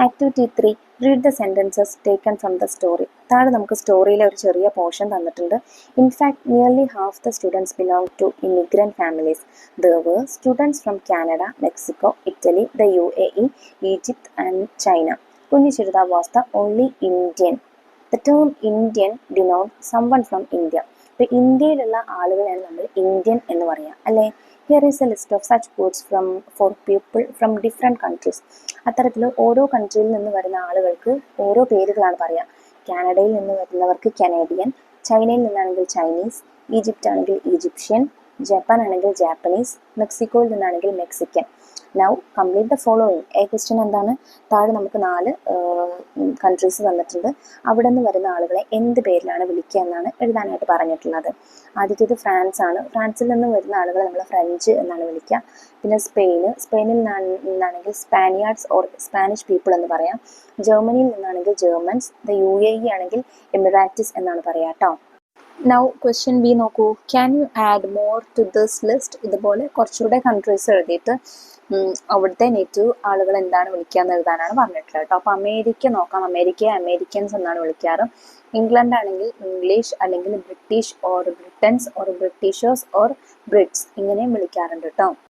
Activity 3, read the sentences taken from the story. താഴെ നമുക്ക് സ്റ്റോറിയിലെ ഒരു ചെറിയ പോർഷൻ തന്നിട്ടുണ്ട്. In fact nearly half the students belong to immigrant families. There were students from Canada, Mexico, Italy, the UAE, Egypt and China. Kunju Chirutha was the only Indian. The term Indian denote someone from India. ഇപ്പോൾ ഇന്ത്യയിലുള്ള ആളുകളെയാണ് നമ്മൾ Indian എന്ന് പറയാം അല്ലേ. Here is a list of such words for people from different countries. അത്തരത്തിൽ ഓരോ കൺട്രിയിൽ നിന്ന് വരുന്ന ആളുകൾക്ക് ഓരോ പേരുകളാണ് പറയുക. കാനഡയിൽ നിന്ന് വരുന്നവർക്ക് കനേഡിയൻ, ചൈനയിൽ നിന്നാണെങ്കിൽ ചൈനീസ്, ഈജിപ്റ്റ് ആണെങ്കിൽ ഈജിപ്ഷ്യൻ, ജപ്പാൻ ആണെങ്കിൽ ജാപ്പനീസ്, മെക്സിക്കോയിൽ നിന്നാണെങ്കിൽ Mexican. Now complete the following. Question എന്താണ്? താഴെ നമുക്ക് 4 കൺട്രീസ് തന്നിട്ടുണ്ട്. അവിടെ നിന്ന് വരുന്ന ആളുകളെ എന്ത് പേരിലാണ് വിളിക്കുക എന്നാണ് എഴുതാനായിട്ട് പറഞ്ഞിട്ടുള്ളത്. ആദ്യത്തേത് ഫ്രാൻസ് ആണ്. ഫ്രാൻസിൽ നിന്ന് വരുന്ന ആളുകളെ നമ്മൾ ഫ്രഞ്ച് എന്നാണ് വിളിക്കുക. പിന്നെ സ്പെയിനിൽ നിന്നാണെങ്കിൽ സ്പാനിയാർഡ്സ് ഓർ സ്പാനിഷ് പീപ്പിൾ എന്ന് പറയാം. ജർമ്മനിയിൽ നിന്നാണെങ്കിൽ ജർമൻസ്. ദ UAE ആണെങ്കിൽ എമിറാറ്റിസ് എന്നാണ് പറയുക കേട്ടോ. നൗ ക്വസ്റ്റ്യൻ ബി നോക്കൂ. Can you add more to this list? ഇതുപോലെ കുറച്ചുകൂടെ കൺട്രീസ് എഴുതിയിട്ട് അവിടുത്തെ നേറ്റീവ് ആളുകൾ എന്താണ് വിളിക്കുക എന്ന് എഴുതാനാണ് പറഞ്ഞിട്ടുള്ളത് കേട്ടോ. അപ്പോൾ അമേരിക്ക നോക്കാം. അമേരിക്കയെ അമേരിക്കൻസ് എന്നാണ് വിളിക്കാറ്. ഇംഗ്ലണ്ട് ആണെങ്കിൽ ഇംഗ്ലീഷ് അല്ലെങ്കിൽ British or Britons or Britishers or Brits ഇങ്ങനെയും വിളിക്കാറുണ്ട് കേട്ടോ.